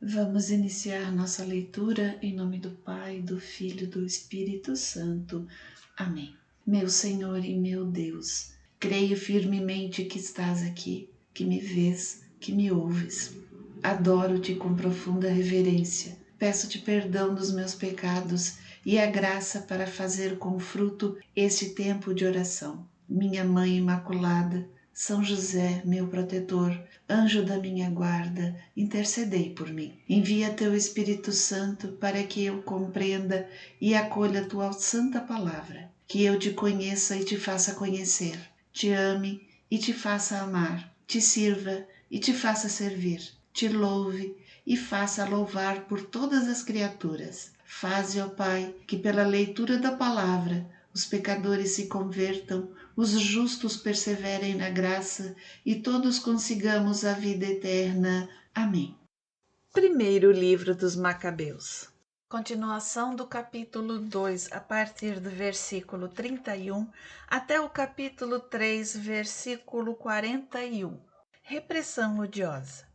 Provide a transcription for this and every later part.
Vamos iniciar nossa leitura em nome do Pai, do Filho e do Espírito Santo. Amém. Meu Senhor e meu Deus, creio firmemente que estás aqui, que me vês, que me ouves. Adoro-te com profunda reverência. Peço-te perdão dos meus pecados e a graça para fazer com fruto este tempo de oração. Minha Mãe Imaculada, São José, meu protetor, anjo da minha guarda, intercedei por mim. Envia teu Espírito Santo para que eu compreenda e acolha tua santa palavra, que eu te conheça e te faça conhecer, te ame e te faça amar, te sirva e te faça servir, te louve e faça louvar por todas as criaturas. Faze, ó Pai, que pela leitura da palavra os pecadores se convertam, os justos perseverem na graça e todos consigamos a vida eterna. Amém. Primeiro livro dos Macabeus. Continuação do capítulo 2, a partir do versículo 31 até o capítulo 3, versículo 41. Repressão odiosa.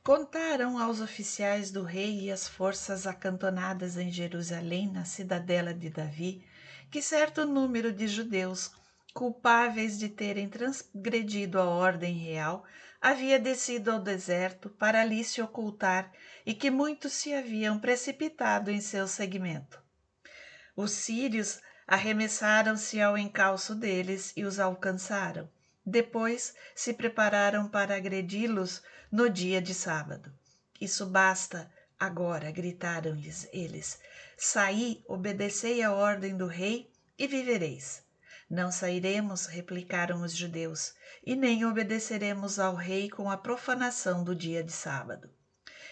Contaram aos oficiais do rei e às forças acantonadas em Jerusalém, na cidadela de Davi, que certo número de judeus, culpáveis de terem transgredido a ordem real, havia descido ao deserto para ali se ocultar e que muitos se haviam precipitado em seu seguimento. Os sírios arremessaram-se ao encalço deles e os alcançaram. Depois se prepararam para agredi-los no dia de sábado. Isso basta agora, gritaram-lhes eles. Saí, obedecei a ordem do rei e vivereis. Não sairemos, replicaram os judeus, e nem obedeceremos ao rei com a profanação do dia de sábado.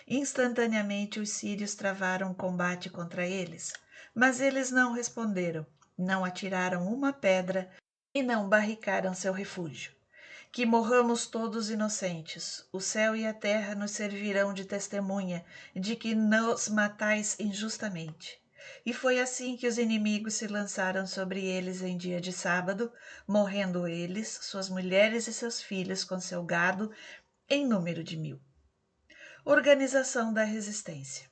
Instantaneamente os sírios travaram um combate contra eles, mas eles não responderam, não atiraram uma pedra e não barricaram seu refúgio. Que morramos todos inocentes, o céu e a terra nos servirão de testemunha de que nos matais injustamente. E foi assim que os inimigos se lançaram sobre eles em dia de sábado, morrendo eles, suas mulheres e seus filhos com seu gado, em número de 1000. Organização da resistência.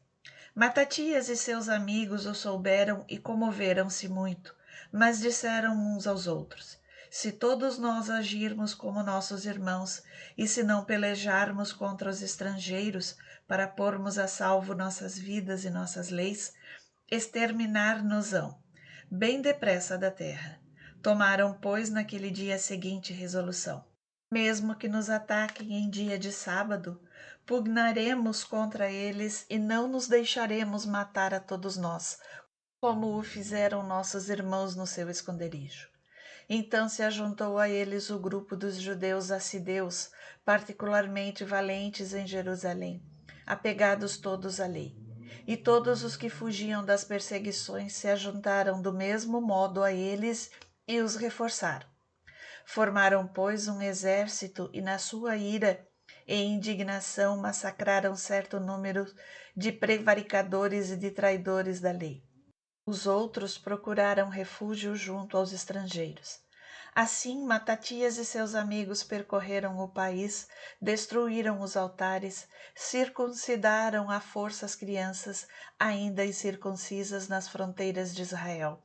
Matatias e seus amigos o souberam e comoveram-se muito, mas disseram uns aos outros: se todos nós agirmos como nossos irmãos e se não pelejarmos contra os estrangeiros para pormos a salvo nossas vidas e nossas leis, exterminar-nos-ão, bem depressa da terra. Tomaram, pois, naquele dia a seguinte resolução: mesmo que nos ataquem em dia de sábado, pugnaremos contra eles e não nos deixaremos matar a todos nós, como o fizeram nossos irmãos no seu esconderijo. Então se ajuntou a eles o grupo dos judeus assideus, particularmente valentes em Jerusalém, apegados todos à lei. E todos os que fugiam das perseguições se ajuntaram do mesmo modo a eles e os reforçaram. Formaram, pois, um exército e, na sua ira e indignação, massacraram certo número de prevaricadores e de traidores da lei. Os outros procuraram refúgio junto aos estrangeiros. Assim, Matatias e seus amigos percorreram o país, destruíram os altares, circuncidaram à força as crianças ainda incircuncisas nas fronteiras de Israel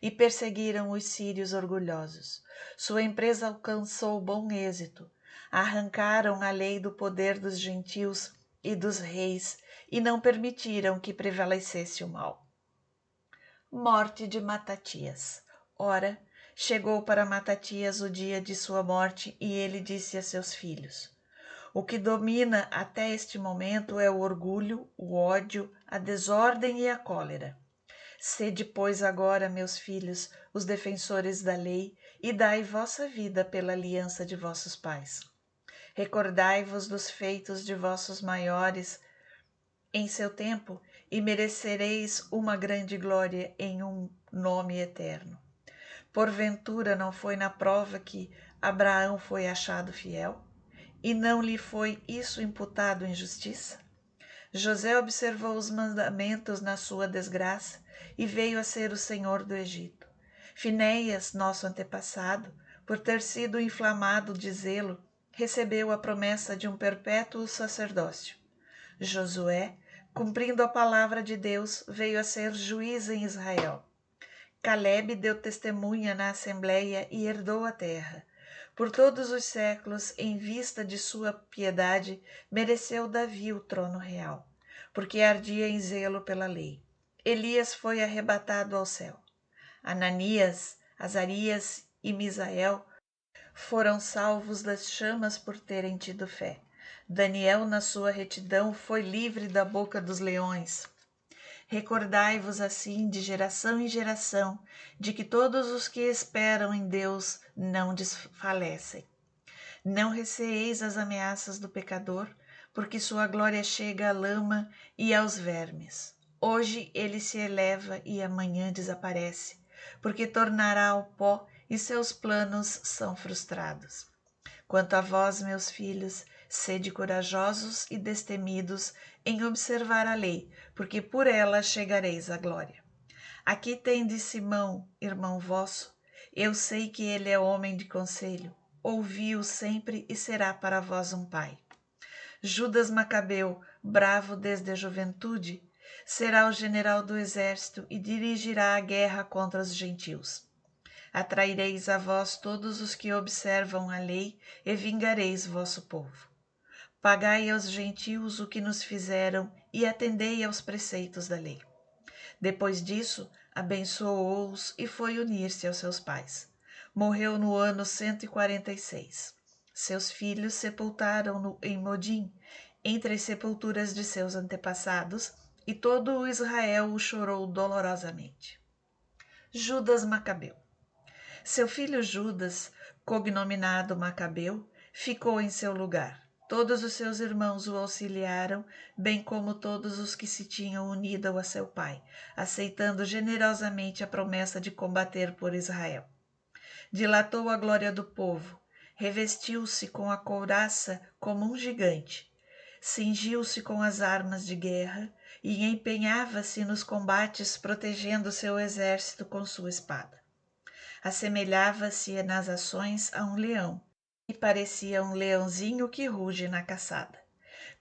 e perseguiram os sírios orgulhosos. Sua empresa alcançou bom êxito. Arrancaram a lei do poder dos gentios e dos reis e não permitiram que prevalecesse o mal. Morte de Matatias. Ora, chegou para Matatias o dia de sua morte e ele disse a seus filhos: o que domina até este momento é o orgulho, o ódio, a desordem e a cólera. Sede, pois, agora, meus filhos, os defensores da lei, e dai vossa vida pela aliança de vossos pais. Recordai-vos dos feitos de vossos maiores em seu tempo, e merecereis uma grande glória em um nome eterno. Porventura não foi na prova que Abraão foi achado fiel? E não lhe foi isso imputado em justiça? José observou os mandamentos na sua desgraça e veio a ser o senhor do Egito. Finéias, nosso antepassado, por ter sido inflamado de zelo, recebeu a promessa de um perpétuo sacerdócio. Josué, cumprindo a palavra de Deus, veio a ser juiz em Israel. Calebe deu testemunha na assembleia e herdou a terra. Por todos os séculos, em vista de sua piedade, mereceu Davi o trono real, porque ardia em zelo pela lei. Elias foi arrebatado ao céu. Ananias, Azarias e Misael foram salvos das chamas por terem tido fé. Daniel, na sua retidão, foi livre da boca dos leões. Recordai-vos assim de geração em geração, de que todos os que esperam em Deus não desfalecem. Não receeis as ameaças do pecador, porque sua glória chega à lama e aos vermes. Hoje ele se eleva e amanhã desaparece, porque tornará ao pó e seus planos são frustrados. Quanto a vós, meus filhos, sede corajosos e destemidos em observar a lei, porque por ela chegareis à glória. Aqui tendes Simão, irmão vosso. Eu sei que ele é homem de conselho. Ouvi-o sempre e será para vós um pai. Judas Macabeu, bravo desde a juventude, será o general do exército e dirigirá a guerra contra os gentios. Atraireis a vós todos os que observam a lei e vingareis vosso povo. Pagai aos gentios o que nos fizeram e atendei aos preceitos da lei. Depois disso, abençoou-os e foi unir-se aos seus pais. Morreu no ano 146. Seus filhos sepultaram-no em Modim, entre as sepulturas de seus antepassados, e todo o Israel o chorou dolorosamente. Judas Macabeu. Seu filho Judas, cognominado Macabeu, ficou em seu lugar. Todos os seus irmãos o auxiliaram, bem como todos os que se tinham unido a seu pai, aceitando generosamente a promessa de combater por Israel. Dilatou a glória do povo, revestiu-se com a couraça como um gigante, cingiu-se com as armas de guerra e empenhava-se nos combates, protegendo seu exército com sua espada. Assemelhava-se nas ações a um leão, e parecia um leãozinho que ruge na caçada.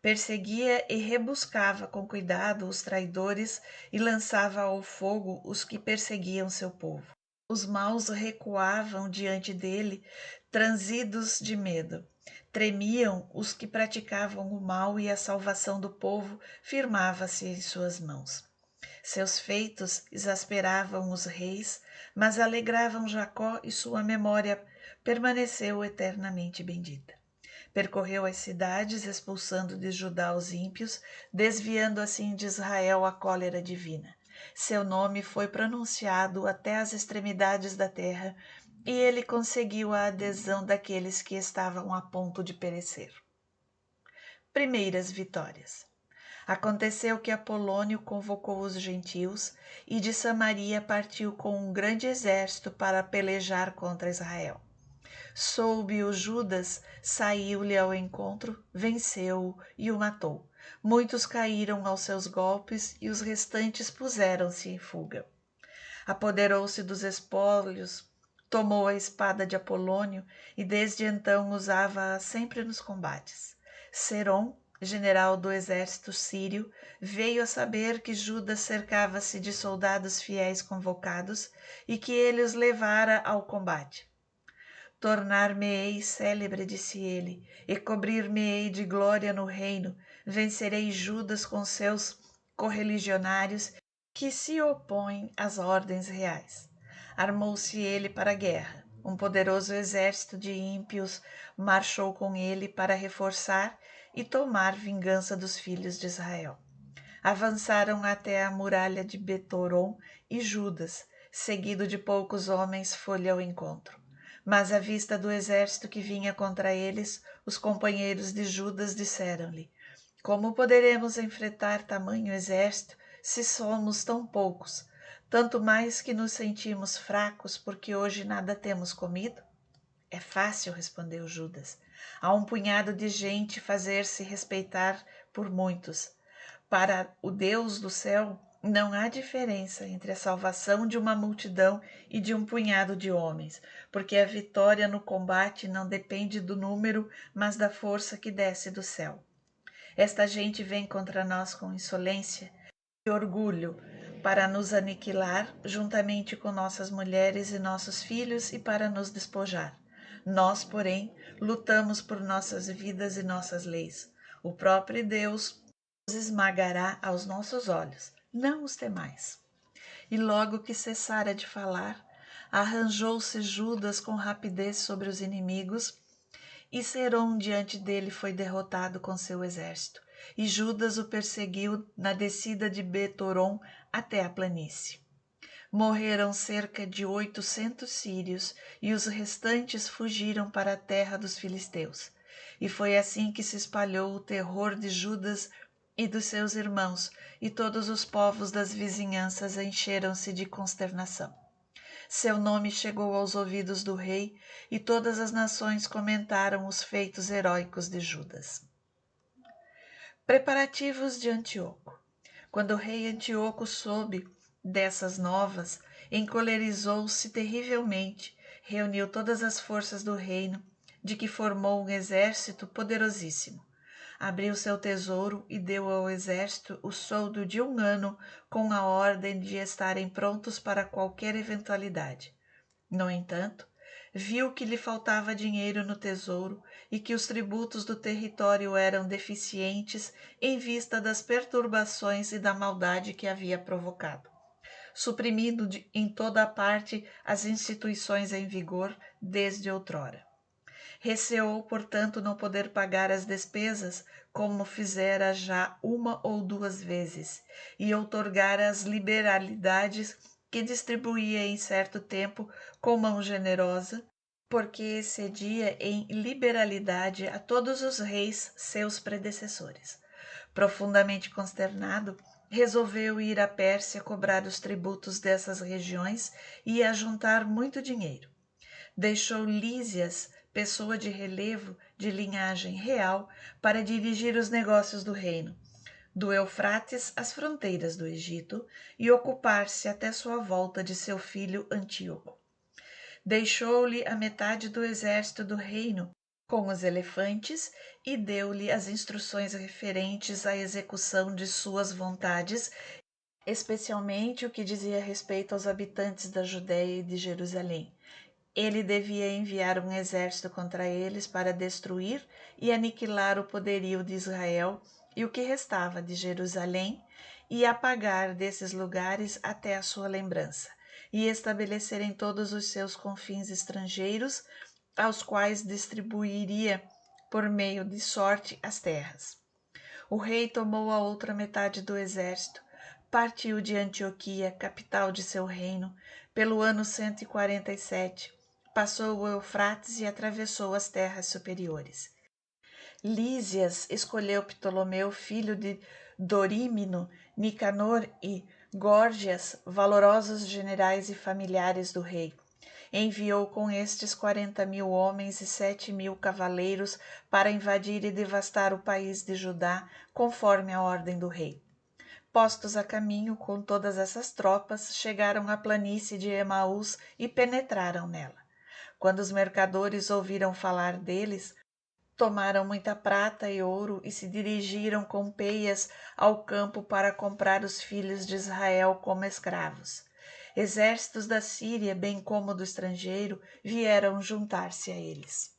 Perseguia e rebuscava com cuidado os traidores e lançava ao fogo os que perseguiam seu povo. Os maus recuavam diante dele, transidos de medo. Tremiam os que praticavam o mal e a salvação do povo firmava-se em suas mãos. Seus feitos exasperavam os reis, mas alegravam Jacó e sua memória permaneceu eternamente bendita. Percorreu as cidades, expulsando de Judá os ímpios, desviando assim de Israel a cólera divina. Seu nome foi pronunciado até as extremidades da terra, e ele conseguiu a adesão daqueles que estavam a ponto de perecer. Primeiras vitórias. Aconteceu que Apolônio convocou os gentios e de Samaria partiu com um grande exército para pelejar contra Israel. Soube-o Judas, saiu-lhe ao encontro, venceu-o e o matou. Muitos caíram aos seus golpes e os restantes puseram-se em fuga. Apoderou-se dos espólios, tomou a espada de Apolônio e desde então usava-a sempre nos combates. Serom, general do exército sírio, veio a saber que Judas cercava-se de soldados fiéis convocados e que ele os levara ao combate. Tornar-me-ei célebre, disse ele, e cobrir-me-ei de glória no reino. Vencerei Judas com seus correligionários que se opõem às ordens reais. Armou-se ele para a guerra. Um poderoso exército de ímpios marchou com ele para reforçar e tomar vingança dos filhos de Israel. Avançaram até a muralha de Betorom e Judas, seguido de poucos homens, foi-lhe ao encontro. Mas à vista do exército que vinha contra eles, os companheiros de Judas disseram-lhe: Como poderemos enfrentar tamanho exército se somos tão poucos? Tanto mais que nos sentimos fracos porque hoje nada temos comido? É fácil, respondeu Judas. Há um punhado de gente fazer-se respeitar por muitos. Para o Deus do céu, não há diferença entre a salvação de uma multidão e de um punhado de homens, porque a vitória no combate não depende do número, mas da força que desce do céu. Esta gente vem contra nós com insolência e orgulho, para nos aniquilar, juntamente com nossas mulheres e nossos filhos, e para nos despojar. Nós, porém, lutamos por nossas vidas e nossas leis. O próprio Deus os esmagará aos nossos olhos. Não os temais. E logo que cessara de falar, arranjou-se Judas com rapidez sobre os inimigos, e Serom diante dele foi derrotado com seu exército, e Judas o perseguiu na descida de Betorom até a planície. Morreram cerca de 800 sírios, e os restantes fugiram para a terra dos filisteus. E foi assim que se espalhou o terror de Judas e dos seus irmãos, e todos os povos das vizinhanças encheram-se de consternação. Seu nome chegou aos ouvidos do rei, e todas as nações comentaram os feitos heróicos de Judas. Preparativos de Antíoco. Quando o rei Antíoco soube dessas novas, encolerizou-se terrivelmente, reuniu todas as forças do reino, de que formou um exército poderosíssimo. Abriu seu tesouro e deu ao exército o soldo de 1 ano, com a ordem de estarem prontos para qualquer eventualidade. No entanto, viu que lhe faltava dinheiro no tesouro e que os tributos do território eram deficientes em vista das perturbações e da maldade que havia provocado, suprimindo em toda a parte as instituições em vigor desde outrora. Receou, portanto, não poder pagar as despesas, como fizera já 1 ou 2 vezes, e outorgara as liberalidades que distribuía em certo tempo com mão generosa, porque excedia em liberalidade a todos os reis seus predecessores. Profundamente consternado, resolveu ir à Pérsia cobrar os tributos dessas regiões e ajuntar muito dinheiro. Deixou Lísias, pessoa de relevo de linhagem real, para dirigir os negócios do reino, do Eufrates às fronteiras do Egito, e ocupar-se até sua volta de seu filho Antíoco. Deixou-lhe a metade do exército do reino com os elefantes e deu-lhe as instruções referentes à execução de suas vontades, especialmente o que dizia respeito aos habitantes da Judéia e de Jerusalém. Ele devia enviar um exército contra eles para destruir e aniquilar o poderio de Israel e o que restava de Jerusalém, e apagar desses lugares até a sua lembrança, e estabelecer em todos os seus confins estrangeiros, aos quais distribuiria por meio de sorte as terras. O rei tomou a outra metade do exército, partiu de Antioquia, capital de seu reino, pelo ano 147, passou o Eufrates e atravessou as terras superiores. Lísias escolheu Ptolomeu, filho de Dorímino, Nicanor e Górgias, valorosos generais e familiares do rei. Enviou com estes 40.000 homens e 7.000 cavaleiros para invadir e devastar o país de Judá, conforme a ordem do rei. Postos a caminho com todas essas tropas, chegaram à planície de Emaús e penetraram nela. Quando os mercadores ouviram falar deles, tomaram muita prata e ouro e se dirigiram com peias ao campo para comprar os filhos de Israel como escravos. Exércitos da Síria, bem como do estrangeiro, vieram juntar-se a eles.